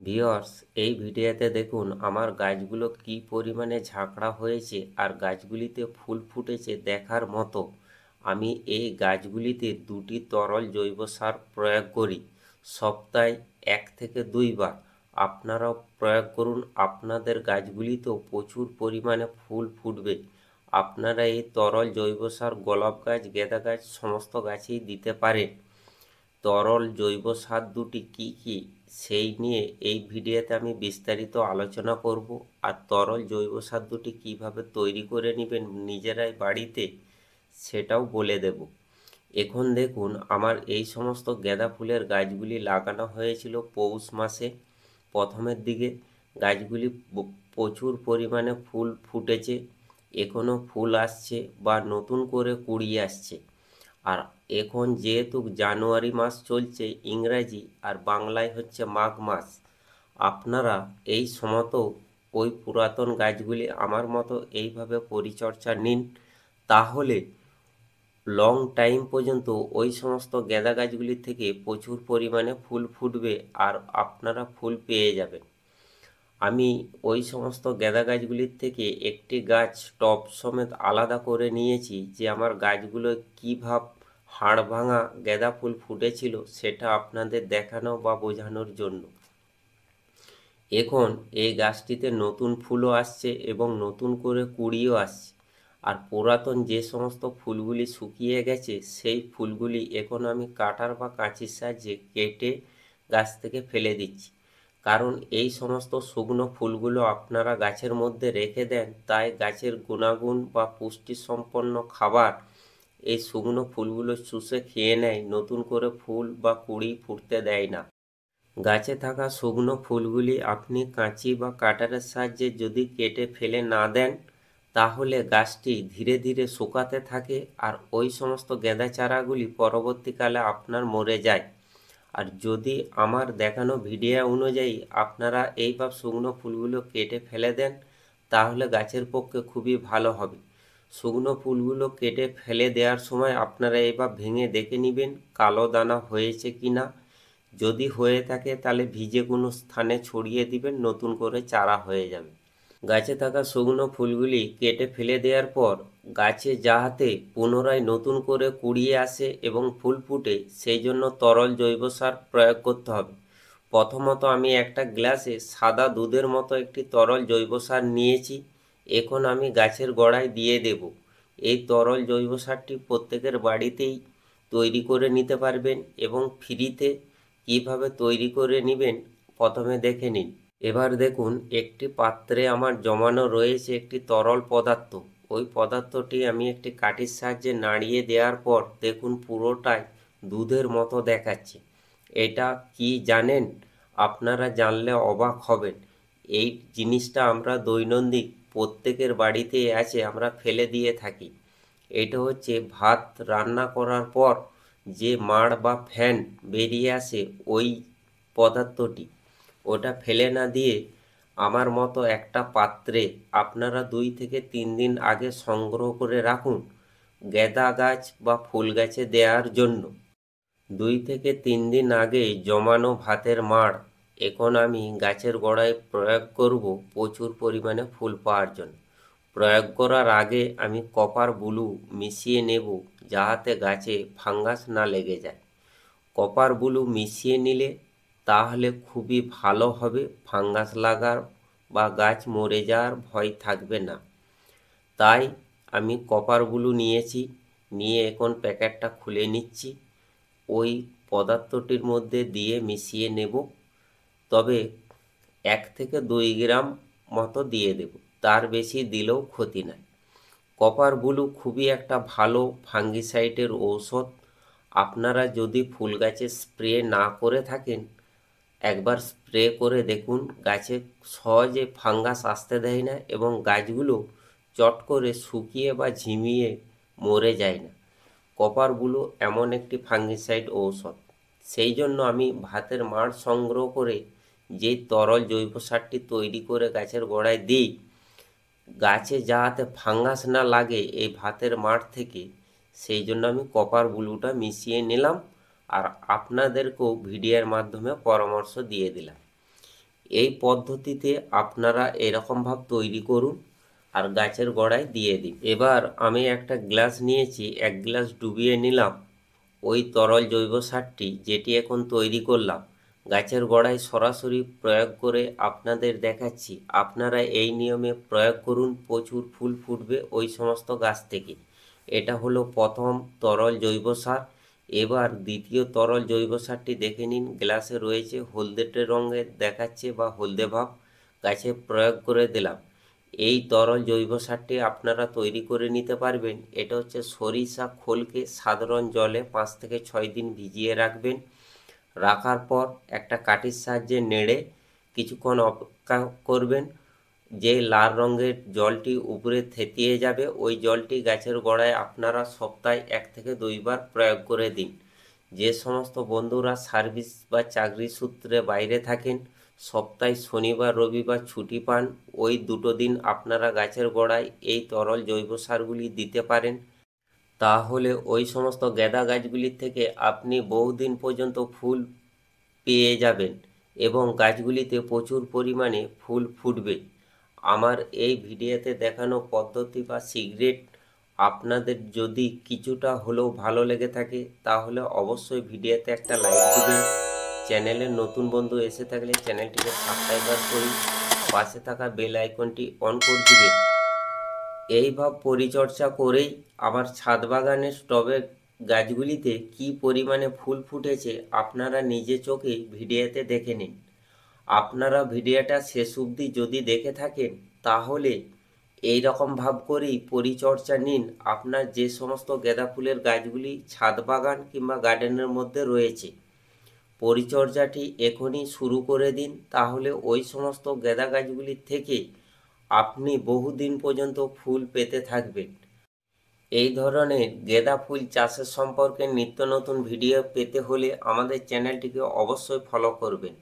Viewers, এই ভিডিওতে দেখুন আমার গাছগুলো কি পরিমাণে ঝাঁকড়া হয়েছে আর গাছগুলিতে ফুল ফুটেছে দেখার মতো। আমি এই গাছগুলিতে দুটি তরল জৈব সার প্রয়োগ করি সপ্তাহে 1 থেকে 2 বার। আপনারাও প্রয়োগ করুন, আপনাদের গাছগুলিতেও প্রচুর পরিমাণে ফুল ফুটবে। আপনারা এই তরল জৈব সার গোলাপ গাছ, গেঁদা গাছ সমস্ত গাছেই দিতে পারেন। তরল জৈব সার দুটি কি কি সেই নিয়ে এই ভিডিওতে আমি বিস্তারিত আলোচনা করব। আর তরল জৈব সার দুটি কীভাবে তৈরি করে নেবেন নিজেরাই বাড়িতে সেটাও বলে দেব। এখন দেখুন আমার এই সমস্ত গাঁদা ফুলের গাছগুলি লাগানো হয়েছিল পৌষ মাসে প্রথমের দিকে। গাছগুলি প্রচুর পরিমাণে ফুল ফুটেছে, এখনও ফুল আসছে বা নতুন করে কুড়ি আসছে। আর এখন যেহেতু জানুয়ারি মাস চলছে ইংরাজি, আর বাংলায় হচ্ছে মাঘ মাস, আপনারা এই সময়তেও ওই পুরাতন গাছগুলি আমার মতো এইভাবে পরিচর্যা নিন, তাহলে লং টাইম পর্যন্ত ওই সমস্ত গাঁদা গাছগুলি থেকে প্রচুর পরিমাণে ফুল ফুটবে আর আপনারা ফুল পেয়ে যাবেন। আমি ওই সমস্ত গাঁদা গাছগুলির থেকে একটি গাছ টব সমেত আলাদা করে নিয়েছি, যে আমার গাছগুলো কীভাবে হাড় ভাঙা গাঁদা ফুল ফুটেছিল সেটা আপনাদের দেখানো বা বোঝানোর জন্য। এখন এই গাছটিতে নতুন ফুলও আসছে এবং নতুন করে কুঁড়িও আসছে। আর পুরাতন যে সমস্ত ফুলগুলি শুকিয়ে গেছে সেই ফুলগুলি এখন আমি কাটার বা কাঁচির সাহায্যে কেটে গাছ থেকে ফেলে দিচ্ছি। কারণ এই সমস্ত শুকনো ফুলগুলো আপনারা গাছের মধ্যে রেখে দেন, তাই গাছের গুণাগুণ বা পুষ্টিসম্পন্ন খাবার এই শুকনো ফুলগুলো শুষে খেয়ে নেয়, নতুন করে ফুল বা কুঁড়ি ফুটতে দেয় না। গাছে থাকা শুকনো ফুলগুলি আপনি কাঁচি বা কাটারের সাহায্যে যদি কেটে ফেলে না দেন, তাহলে গাছটি ধীরে ধীরে শুকাতে থাকে আর ওই সমস্ত গাঁদা চারাগুলি পরবর্তীকালে আপনার মরে যায়। আর যদি আমার দেখানো ভিডিও অনুযায়ী আপনারা এইভাবে শুকনো ফুলগুলো কেটে ফেলে দেন, তাহলে গাছের পক্ষে খুবই ভালো হবে। শুকনো ফুলগুলো কেটে ফেলে দেওয়ার সময় আপনারা এইভাবে ভেঙে দেখে নেবেন কালো দানা হয়েছে কি না। যদি হয়ে থাকে তাহলে ভিজে কোনো স্থানে ছড়িয়ে দিবেন, নতুন করে চারা হয়ে যাবে। গাছে থাকা শুকনো ফুলগুলি কেটে ফেলে দেওয়ার পর গাছে যাহাতে পুনরায় নতুন করে কুড়িয়ে আসে এবং ফুল ফুটে, সেই জন্য তরল জৈব সার প্রয়োগ করতে হবে। প্রথমত আমি একটা গ্লাসে সাদা দুধের মতো একটি তরল জৈব সার নিয়েছি, এখন আমি গাছের গোড়ায় দিয়ে দেব। এই তরল জৈব সারটি প্রত্যেকের বাড়িতেই তৈরি করে নিতে পারবেন এবং ফ্রিতে কিভাবে তৈরি করে নেবেন প্রথমে দেখে নিন। এবার দেখুন একটি পাত্রে আমার জমানো রয়েছে একটি তরল পদার্থ। ওই পদার্থটি আমি একটি কাঠির সাহায্যে নাড়িয়ে দেওয়ার পর দেখুন পুরোটাই দুধের মতো দেখাচ্ছে। এটা কি জানেন? আপনারা জানলে অবাক হবেন। এই জিনিসটা আমরা দৈনন্দিন প্রত্যেকের বাড়িতেই আছে, আমরা ফেলে দিয়ে থাকি। এটা হচ্ছে ভাত রান্না করার পর যে মাড় বা ফ্যান বেরিয়ে আসে ওই পদার্থটি। ওটা ফেলে না দিয়ে আমার মতো একটা পাত্রে আপনারা 2 থেকে 3 দিন আগে সংগ্রহ করে রাখুন গাঁদা গাছ বা ফুল গাছে দেওয়ার জন্য। 2 থেকে 3 দিন আগে জমানো ভাতের মাড় এখন আমি গাছের গোড়ায় প্রয়োগ করব প্রচুর পরিমাণে ফুল পাওয়ার জন্য। প্রয়োগ করার আগে আমি কপার ব্লু মিশিয়ে নেব, যাহাতে গাছে ফাঙ্গাস না লেগে যায়। কপার ব্লু মিশিয়ে নিলে তাহলে খুবই ভালো হবে, ফাঙ্গাস লাগার বা গাছ মরে যাওয়ার ভয় থাকবে না। তাই আমি কপার ব্লু নিয়েছি, নিয়ে এখন প্যাকেটটা খুলে নিচ্ছি। ওই পদার্থটির মধ্যে দিয়ে মিশিয়ে নেব, তবে 1 থেকে 2 গ্রাম মতো দিয়ে দেব, তার বেশি দিলেও ক্ষতি নাই। কপার ব্লু খুবই একটা ভালো ফাঙ্গিসাইডের ঔষধ। আপনারা যদি ফুল গাছে স্প্রে না করে থাকেন, একবার স্প্রে করে দেখুন, গাছে সহজে ফাঙ্গাস আসতে দেয় না এবং গাছগুলো চট করে শুকিয়ে বা ঝিমিয়ে মরে যায় না। কপার ব্লু এমন একটি ফাঙ্গিসাইড ঔষধ। সেই জন্য আমি ভাতের মাড় সংগ্রহ করে যেই তরল জৈব সারটি তৈরি করে গাছের গোড়ায় দিই, গাছে যাতে ফাঙ্গাস না লাগে এই ভাতের মাড় থেকে, সেই জন্য আমি কপার ব্লুটা মিশিয়ে নিলাম আর আপনাদেরকেও ভিডিওর মাধ্যমে পরামর্শ দিয়ে দিলাম। এই পদ্ধতিতে আপনারা এরকমভাবে তৈরি করুন আর গাছের গোড়ায় দিয়ে দিন। এবার আমি একটা গ্লাস নিয়েছি, 1 গ্লাস ডুবিয়ে নিলাম ওই তরল জৈব সারটি, যেটি এখন তৈরি করলাম, গাছের গোড়ায় সরাসরি প্রয়োগ করে আপনাদের দেখাচ্ছি। আপনারা এই নিয়মে প্রয়োগ করুন, প্রচুর ফুল ফুটবে ওই সমস্ত গাছ থেকে। এটা হলো প্রথম তরল জৈব সার। এবার দ্বিতীয় তরল জৈব সারটি দেখে নিন, গ্লাসে রয়েছে, হলদেটে রঙের দেখাচ্ছে বা হলদে ভাব, গাছে প্রয়োগ করে দিলাম। এই তরল জৈব সারটি আপনারা তৈরি করে নিতে পারবেন। এটা হচ্ছে সরিষা খোলকে সাধারণ জলে 5 থেকে 6 দিন ভিজিয়ে রাখবেন। রাখার পর একটা কাঠির সাহায্যে নেড়ে কিছুক্ষণ অপেক্ষা করবেন। যে লাল রঙের জলটি উপরে থেতিয়ে যাবে, ওই জলটি গাছের গোড়ায় আপনারা সপ্তাহে 1 থেকে 2 বার প্রয়োগ করে দিন। যে সমস্ত বন্ধুরা সার্ভিস বা চাকরি সূত্রে বাইরে থাকেন, সপ্তাহে শনিবার রবিবার ছুটি পান, ওই দুটো দিন আপনারা গাছের গোড়ায় এই তরল জৈব সারগুলি দিতে পারেন। তাহলে ওই সমস্ত গেঁদা গাছগুলির থেকে আপনি বহুদিন পর্যন্ত ফুল পেয়ে যাবেন এবং গাছগুলিতে প্রচুর পরিমাণে ফুল ফুটবে। আমার এই ভিডিওতে দেখানো পদ্ধতি বা সিক্রেট আপনাদের যদি কিছুটা হলেও ভালো লেগে থাকে, তাহলে অবশ্যই ভিডিওতে একটা লাইক দিবেন। চ্যানেলের নতুন বন্ধু এসে থাকলে চ্যানেলটিকে সাবস্ক্রাইব করুন, পাশে থাকা বেল আইকনটি অন করে দিবেন। এইভাবে পরিচর্যা করেই আমার ছাদ বাগানের টবের গাছগুলিতে কি পরিমাণে ফুল ফুটেছে আপনারা নিজে চোখে ভিডিওতে দেখে নিন। আপনারা ভিডিওটা শেষ অবধি যদি দেখে থাকেন, তাহলে এই রকম ভাব করেই পরিচর্যা নিন আপনার যে সমস্ত গাঁদা ফুলের গাছগুলি ছাদ বাগান কিংবা গার্ডেনের মধ্যে রয়েছে। পরিচর্যাটি এখনই শুরু করে দিন, তাহলে ওই সমস্ত গাঁদা গাছগুলির থেকে আপনি বহুদিন পর্যন্ত ফুল পেতে থাকবেন। এই ধরনের গাঁদা ফুল চাষের সম্পর্কে নিত্য নতুন ভিডিও পেতে হলে আমাদের চ্যানেলটিকে অবশ্যই ফলো করবেন।